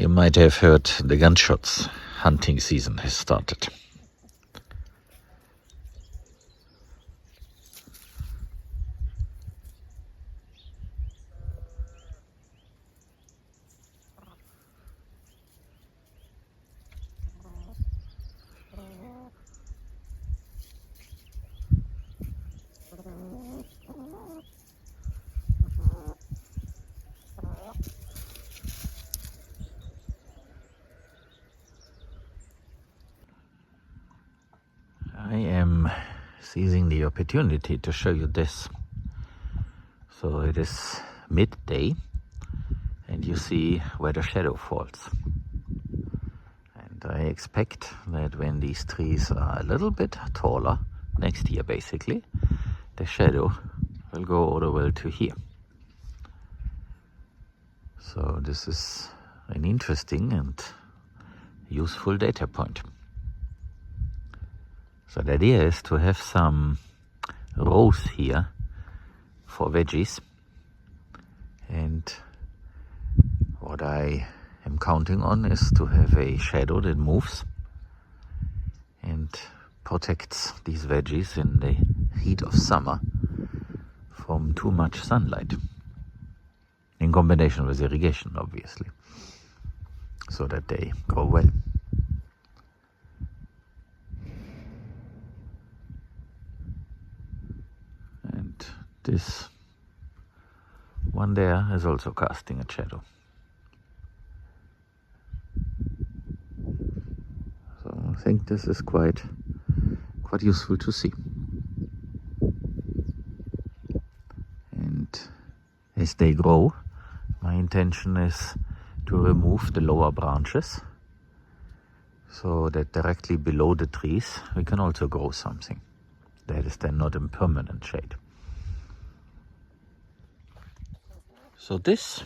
You might have heard the gunshots. Hunting season has started. I am seizing the opportunity to show you this. So it is midday and you see where the shadow falls. And I expect that when these trees are a little bit taller, next year basically, the shadow will go all the way to here. So this is an interesting and useful data point. So the idea is to have some rows here for veggies, and what I am counting on is to have a shadow that moves and protects these veggies in the heat of summer from too much sunlight, in combination with irrigation obviously, so that they grow well. This one there is also casting a shadow. So I think this is quite useful to see. And as they grow, my intention is to remove the lower branches so that directly below the trees we can also grow something that is then not in permanent shade. So this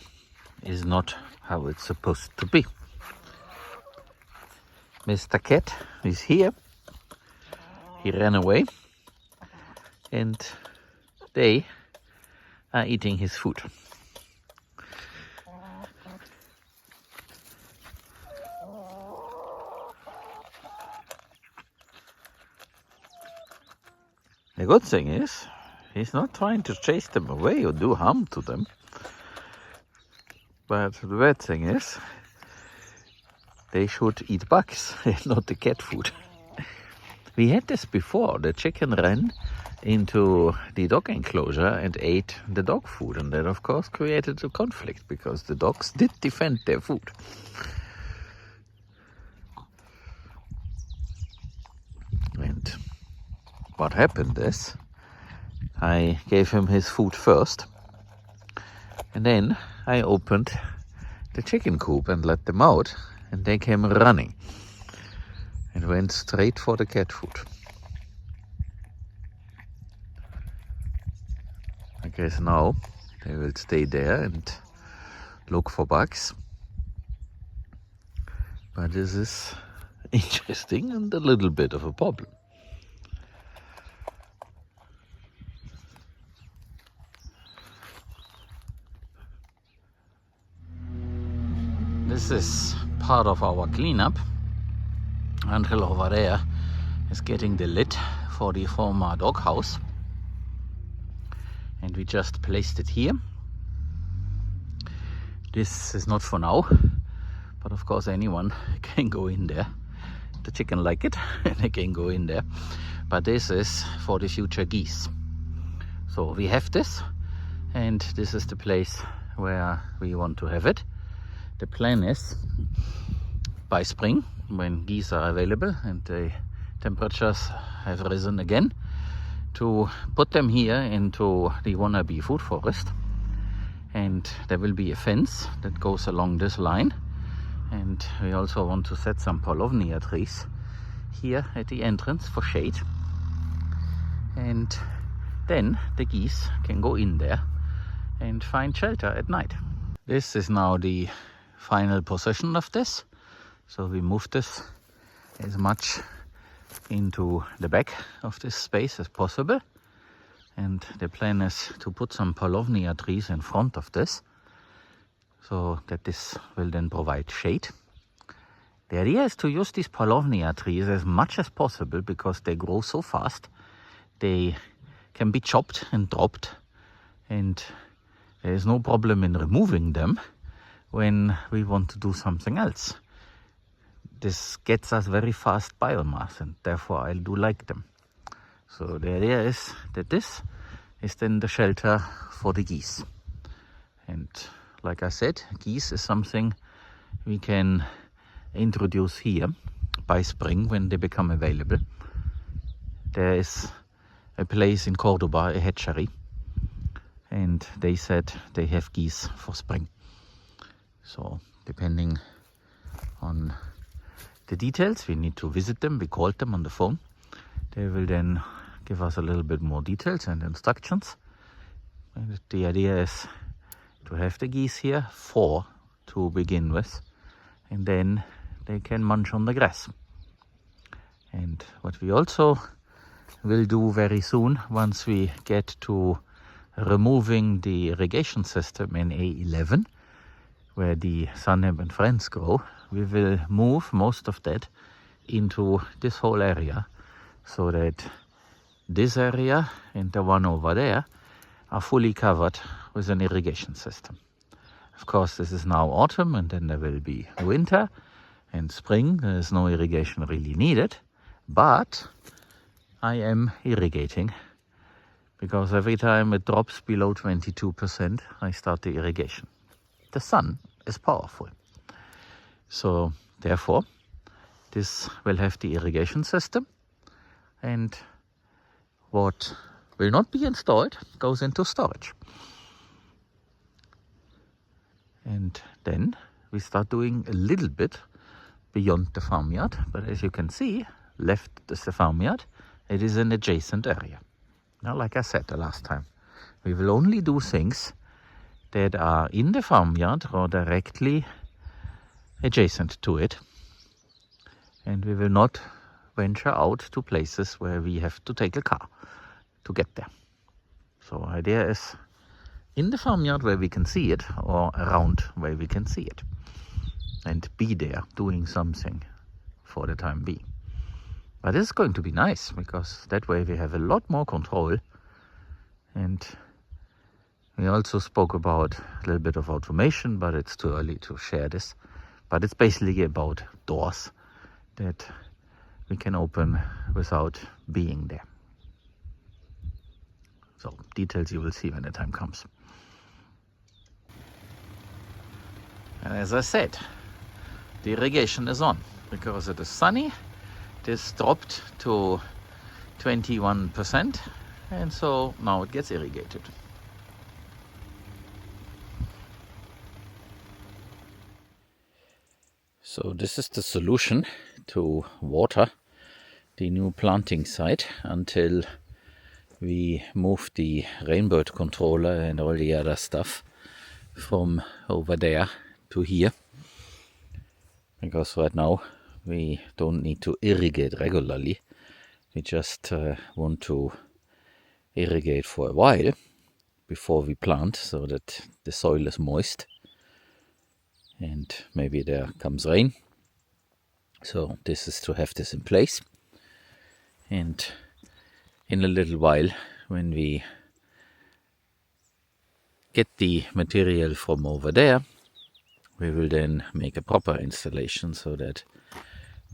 is not how it's supposed to be. Mr. Cat is here. He ran away and they are eating his food. The good thing is, he's not trying to chase them away or do harm to them. But the bad thing is, they should eat bugs and not the cat food. We had this before. The chicken ran into the dog enclosure and ate the dog food. And that, of course, created a conflict because the dogs did defend their food. And what happened is, I gave him his food first. And then I opened the chicken coop and let them out, and they came running and went straight for the cat food. I guess now they will stay there and look for bugs. But this is interesting and a little bit of a problem. This is part of our cleanup. Until over there is getting the lid for the former doghouse. And we just placed it here. This is not for now, but of course anyone can go in there. The chicken like it and they can go in there. But this is for the future geese. So we have this, and this is the place where we want to have it. The plan is by spring, when geese are available and the temperatures have risen again, to put them here into the wannabe food forest. And there will be a fence that goes along this line. And we also want to set some palovnia trees here at the entrance for shade. And then the geese can go in there and find shelter at night. This is now the final position of this. So we move this as much into the back of this space as possible. And the plan is to put some palovnia trees in front of this, so that this will then provide shade. The idea is to use these paulownia trees as much as possible because they grow so fast. They can be chopped and dropped, and there is no problem in removing them when we want to do something else. This gets us very fast biomass, and therefore I do like them. So the idea is that this is then the shelter for the geese. And like I said, geese is something we can introduce here by spring when they become available. There is a place in Cordoba, a hatchery, and they said they have geese for spring. So depending on the details, we need to visit them. We called them on the phone. They will then give us a little bit more details and instructions. And the idea is to have the geese here, 4 to begin with, and then they can munch on the grass. And what we also will do very soon, once we get to removing the irrigation system in A11, where the sunhemp and friends grow, we will move most of that into this whole area, so that this area and the one over there are fully covered with an irrigation system. Of course, this is now autumn, and then there will be winter and spring. There is no irrigation really needed, but I am irrigating because every time it drops below 22%, I start the irrigation. The sun is powerful. So therefore, this will have the irrigation system, and what will not be installed goes into storage. And then we start doing a little bit beyond the farmyard, but as you can see, left is the farmyard. It is an adjacent area. Now, like I said the last time, we will only do things that are in the farmyard or directly adjacent to it, and we will not venture out to places where we have to take a car to get there. So idea is in the farmyard where we can see it, or around where we can see it, and be there doing something for the time being. But it's going to be nice because that way we have a lot more control. And we also spoke about a little bit of automation, but it's too early to share this. But it's basically about doors that we can open without being there. So details you will see when the time comes. And as I said, the irrigation is on because it is sunny. This dropped to 21%, and so now it gets irrigated. So this is the solution to water the new planting site until we move the rainbird controller and all the other stuff from over there to here, because right now we don't need to irrigate regularly. We just want to irrigate for a while before we plant, so that the soil is moist and maybe there comes rain. So this is to have this in place, and in a little while, when we get the material from over there, we will then make a proper installation, so that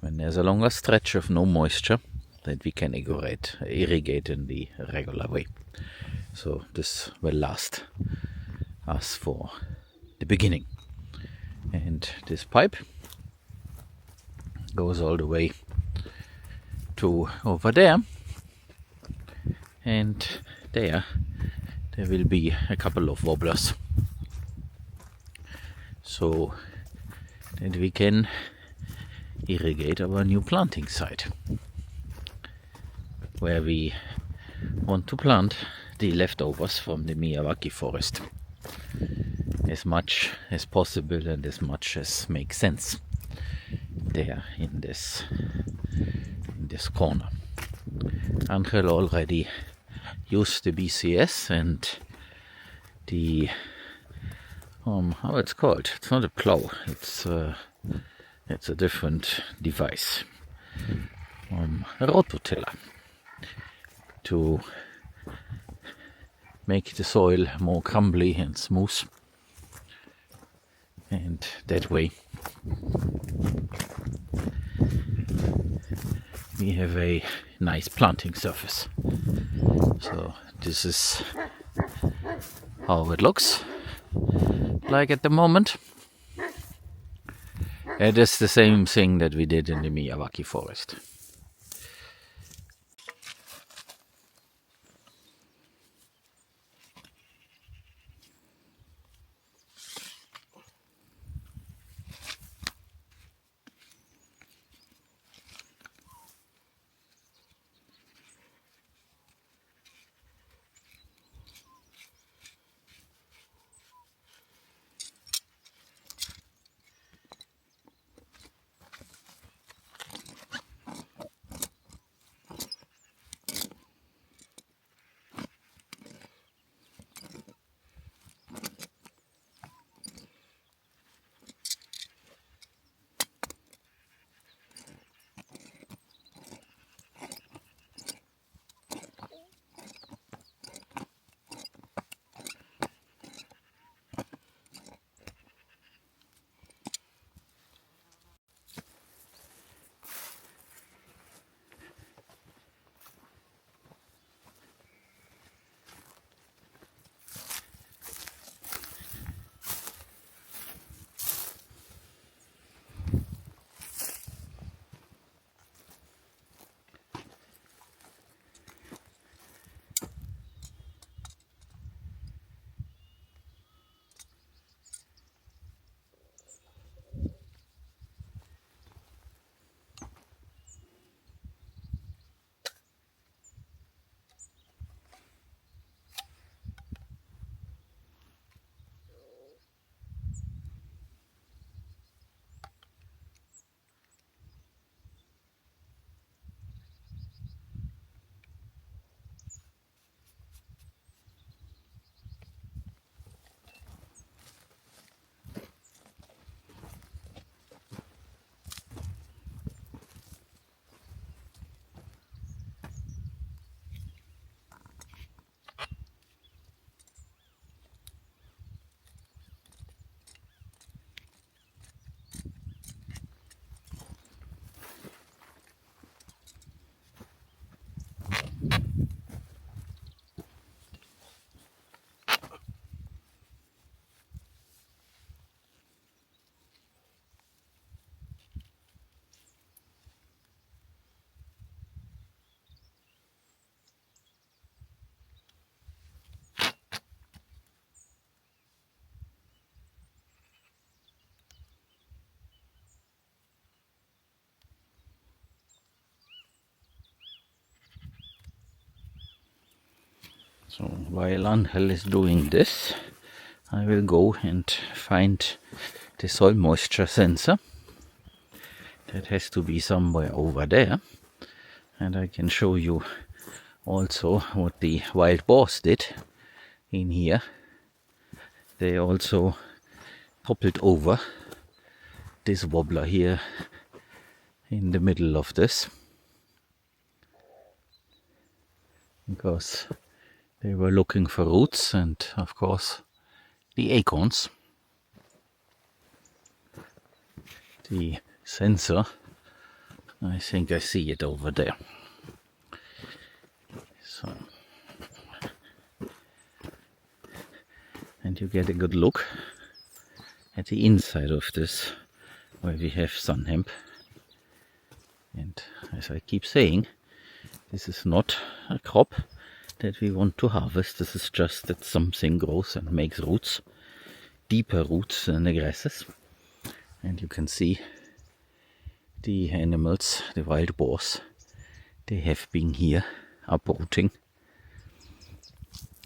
when there's a longer stretch of no moisture, that we can irrigate in the regular way. So this will last us for the beginning. And this pipe goes all the way to over there, and there will be a couple of wobblers, so that we can irrigate our new planting site, where we want to plant the leftovers from the Miyawaki forest, as much as possible and as much as makes sense there in this corner. Angel already used the BCS and the how it's called. It's not a plow. It's a different device. A rototiller to make the soil more crumbly and smooth, and that way we have a nice planting surface. So this is how it looks like at the moment. It is the same thing that we did in the Miyawaki forest. So while Angel is doing this, I will go and find the soil moisture sensor. That has to be somewhere over there, and I can show you also what the wild boars did in here. They also toppled over this wobbler here in the middle of this, because they were looking for roots and of course the acorns. The sensor, I think I see it over there. So, and you get a good look at the inside of this, where we have sun hemp. And as I keep saying, this is not a crop that we want to harvest. This is just that something grows and makes roots, deeper roots than the grasses. And you can see the animals, the wild boars, they have been here uprooting,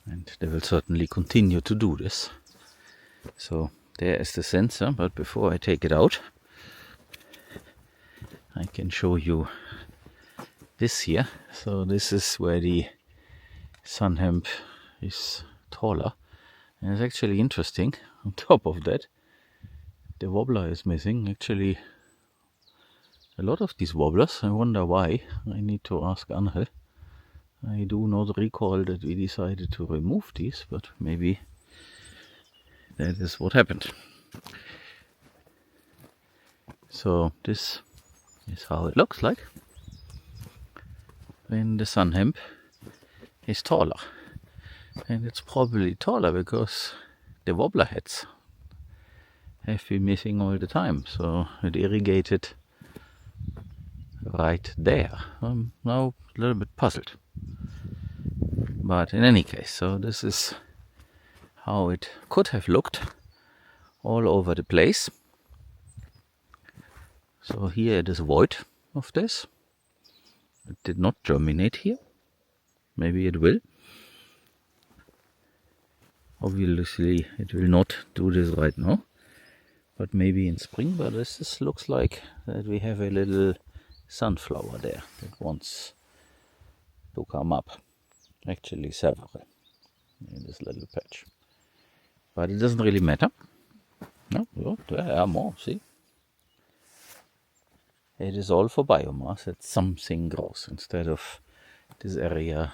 and they will certainly continue to do this. So there is the sensor, but before I take it out, I can show you this here. So this is where the sun hemp is taller, and it's actually interesting. on top of that, the wobbler is missing. Actually, a lot of these wobblers. I wonder why. I need to ask Angel. I do not recall that we decided to remove these, but maybe that is what happened. So this is how it looks like when the sun hemp is taller. And it's probably taller because the wobbler heads have been missing all the time. So it irrigated right there. I'm now a little bit puzzled. But in any case, so this is how it could have looked all over the place. So here it is void of this. It did not germinate here. Maybe it will. Obviously it will not do this right now, but maybe in spring. But this looks like that we have a little sunflower there that wants to come up. Actually several in this little patch, but it doesn't really matter. No, well, there are more, see? It is all for biomass, that something grows instead of this area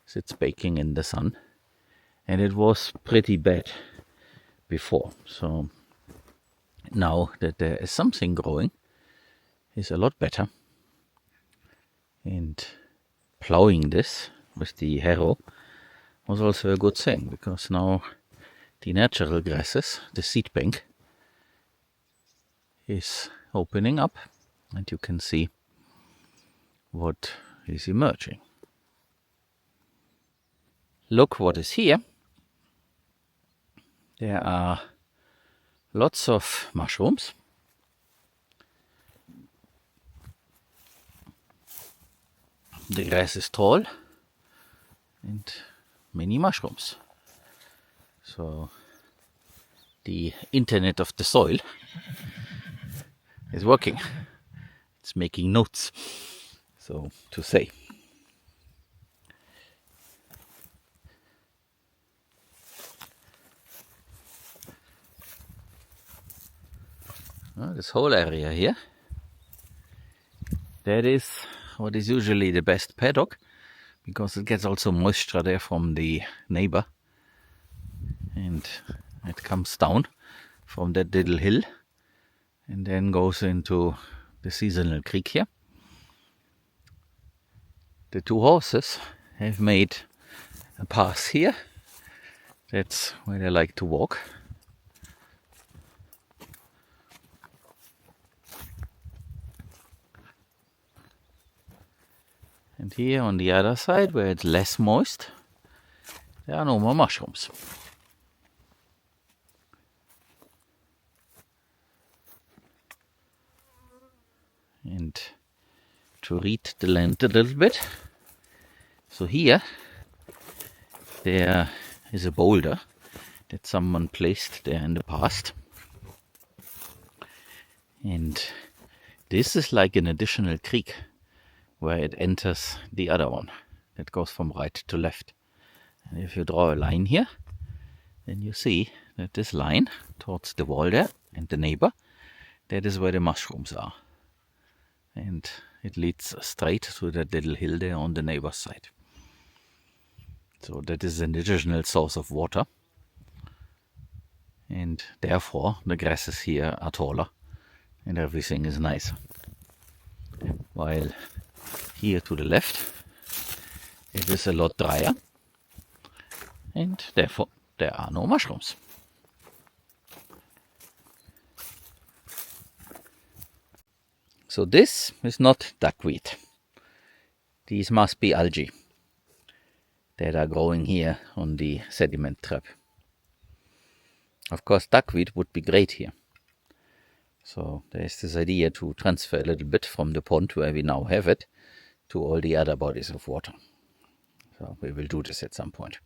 sits baking in the sun. And it was pretty bad before, so now that there is something growing is a lot better. And plowing this with the harrow was also a good thing, because now the natural grasses, the seed bank, is opening up and you can see what is emerging. Look what is here. There are lots of mushrooms. The grass is tall and many mushrooms. So the internet of the soil is working. It's making notes, so to say. This whole area here, that is what is usually the best paddock, because it gets also moisture there from the neighbor, and it comes down from that little hill and then goes into the seasonal creek here. The two horses have made a path here. That's where they like to walk. And here on the other side, where it's less moist, there are no more mushrooms. And to read the land a little bit, so here there is a boulder that someone placed there in the past. And this is like an additional creek where it enters the other one that goes from right to left. And if you draw a line here, then you see that this line towards the wall there and the neighbor, that is where the mushrooms are. And it leads straight to that little hill there on the neighbor's side. So that is an additional source of water. And therefore the grasses here are taller and everything is nicer. While here to the left, it is a lot drier, and therefore there are no mushrooms. So this is not duckweed. These must be algae that are growing here on the sediment trap. Of course, duckweed would be great here. So there's this idea to transfer a little bit from the pond where we now have it to all the other bodies of water. So we will do this at some point.